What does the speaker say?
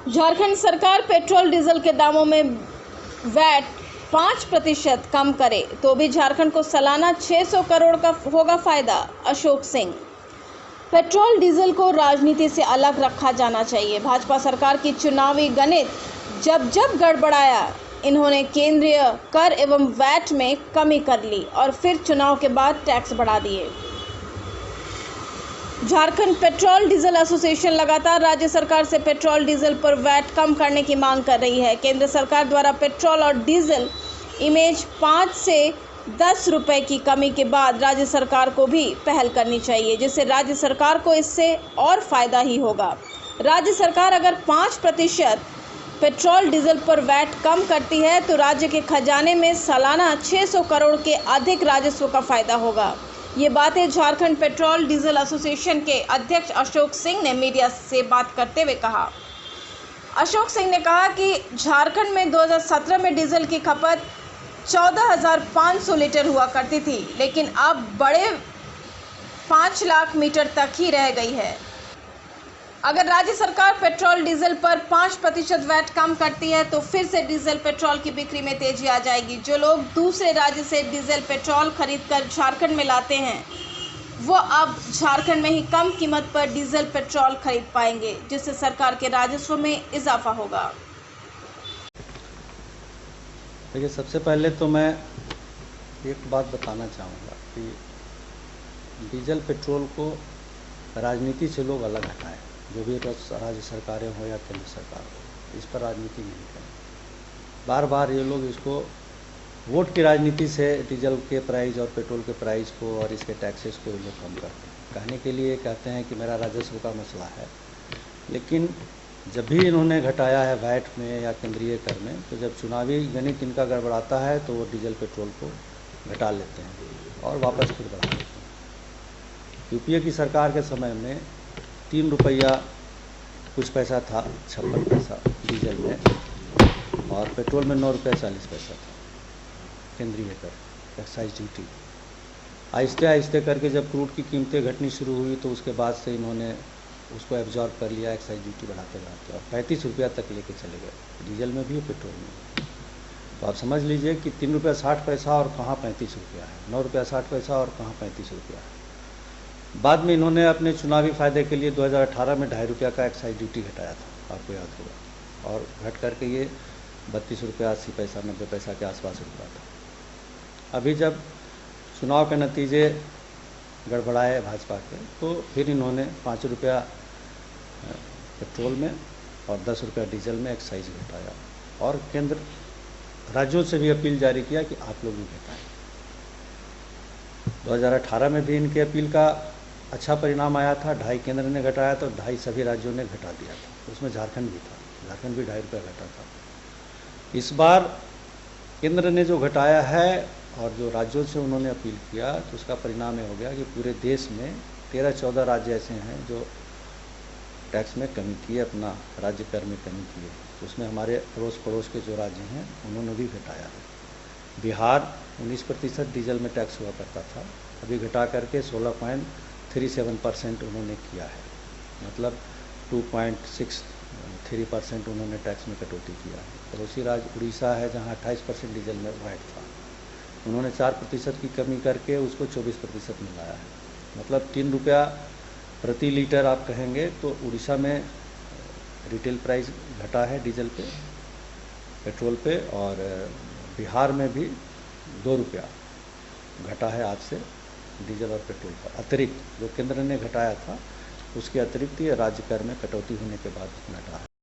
झारखंड सरकार petrol diesel के दामों में वैट 5% कम करे तो भी झारखंड को सालाना 600 करोड़ का होगा फायदा। अशोक सिंह। पेट्रोल डीजल को राजनीति से अलग रखा जाना चाहिए। भाजपा सरकार की चुनावी गणित जब गड़बड़ाया, इन्होंने केंद्रीय कर एवं वैट में कमी कर ली और फिर चुनाव के बाद टैक्स बढ़ा दिए। झारखंड पेट्रोल डीजल एसोसिएशन लगातार राज्य सरकार से पेट्रोल डीजल पर वैट कम करने की मांग कर रही है। केंद्र सरकार द्वारा पेट्रोल और डीजल इमेज 5 से 10 रुपए की कमी के बाद राज्य सरकार को भी पहल करनी चाहिए, जिससे राज्य सरकार को इससे और फायदा ही होगा। राज्य सरकार अगर 5% पेट्रोल डीजल पर वैट कम करती है तो राज्य के खजाने में सालाना 600 करोड़ के अधिक राजस्व का फायदा होगा। ये बातें झारखंड पेट्रोल डीजल एसोसिएशन के अध्यक्ष अशोक सिंह ने मीडिया से बात करते हुए कहा। अशोक सिंह ने कहा कि झारखंड में 2017 में डीजल की खपत 14,500 लीटर हुआ करती थी, लेकिन अब बड़े 5 लाख मीटर तक ही रह गई है। अगर राज्य सरकार पेट्रोल डीजल पर 5% वैट कम करती है तो फिर से डीजल पेट्रोल की बिक्री में तेजी आ जाएगी। जो लोग दूसरे राज्य से डीजल पेट्रोल खरीदकर झारखंड में लाते हैं, वो अब झारखंड में ही कम कीमत पर डीजल पेट्रोल खरीद पाएंगे, जिससे सरकार के राजस्व में इजाफा होगा। देखिए, सबसे पहले तो मैं एक बात बताना चाहूँगा कि डीजल पेट्रोल को राजनीति से लोग अलग हटाएं। जो भी राज्य सरकारें हो या केंद्र सरकार हो, इस पर राजनीति नहीं करें। बार बार ये लोग इसको वोट की राजनीति से डीजल के प्राइस और पेट्रोल के प्राइस को और इसके टैक्सेस को ये लोग कम करते हैं। कहने के लिए कहते हैं कि मेरा राजस्व का मसला है, लेकिन जब भी इन्होंने घटाया है वैट में या केंद्रीय कर में, तो जब चुनावी गणित इनका गड़बड़ाता है तो वो डीजल पेट्रोल को घटा लेते हैं और वापस फिर बढ़ा देते हैं। यूपीए की सरकार के समय में 3 रुपया कुछ पैसा था, 56 पैसा डीजल में, और पेट्रोल में 9 रुपया 40 पैसा था केंद्रीय कर, एक्साइज ड्यूटी। आहिस्ते आहिस्ते करके जब क्रूड की कीमतें घटनी शुरू हुई तो उसके बाद से इन्होंने उसको एब्जॉर्ब कर लिया, एक्साइज ड्यूटी बढ़ाते बढ़ाते, और 35 रुपया तक लेके चले गए, डीजल में भी और पेट्रोल में भी। तो आप समझ लीजिए कि 3 रुपया 60 पैसा और कहाँ 35 रुपया है, 9 रुपया 60 पैसा और कहाँ 35 रुपया है। बाद में इन्होंने अपने चुनावी फायदे के लिए 2018 में 2.5 रुपया का एक्साइज ड्यूटी घटाया था, आपको याद होगा, और घट करके ये 32 रुपया 80 पैसा 90 पैसा के आसपास रुका था। अभी जब चुनाव के नतीजे गड़बड़ाए भाजपा के, तो फिर इन्होंने 5 रुपया पेट्रोल में और 10 रुपया डीजल में एक्साइज घटाया, और केंद्र राज्यों से भी अपील जारी किया कि आप लोग भी घटाएं। 2018 में भी इनके अपील का अच्छा परिणाम आया था। 2.5 केंद्र ने घटाया तो 2.5 सभी राज्यों ने घटा दिया था, उसमें झारखंड भी था, झारखंड भी 2.5 रुपया घटा था। इस बार केंद्र ने जो घटाया है और जो राज्यों से उन्होंने अपील किया, तो उसका परिणाम ये हो गया कि पूरे देश में 13-14 राज्य ऐसे हैं जो टैक्स में कमी की है, अपना राज्य कर में कमी की है। तो उसमें हमारे अड़ोस पड़ोस के जो राज्य हैं उन्होंने भी घटाया है। बिहार 19% डीजल में टैक्स हुआ करता था, अभी घटा करके 16.37% उन्होंने किया है, मतलब 2.63% उन्होंने टैक्स में कटौती किया है। पड़ोसी राज्य उड़ीसा है, जहां 28% डीजल में वैट था, उन्होंने 4% की कमी करके उसको 24% में लाया है। मतलब 3 रुपया प्रति लीटर आप कहेंगे तो उड़ीसा में रिटेल प्राइस घटा है डीजल पे, पेट्रोल पे, और बिहार में भी 2 रुपया घटा है आज से डीजल और पेट्रोल पर, अतिरिक्त जो केंद्र ने घटाया था उसके अतिरिक्त ये राज्य कर में कटौती होने के बाद घटा है।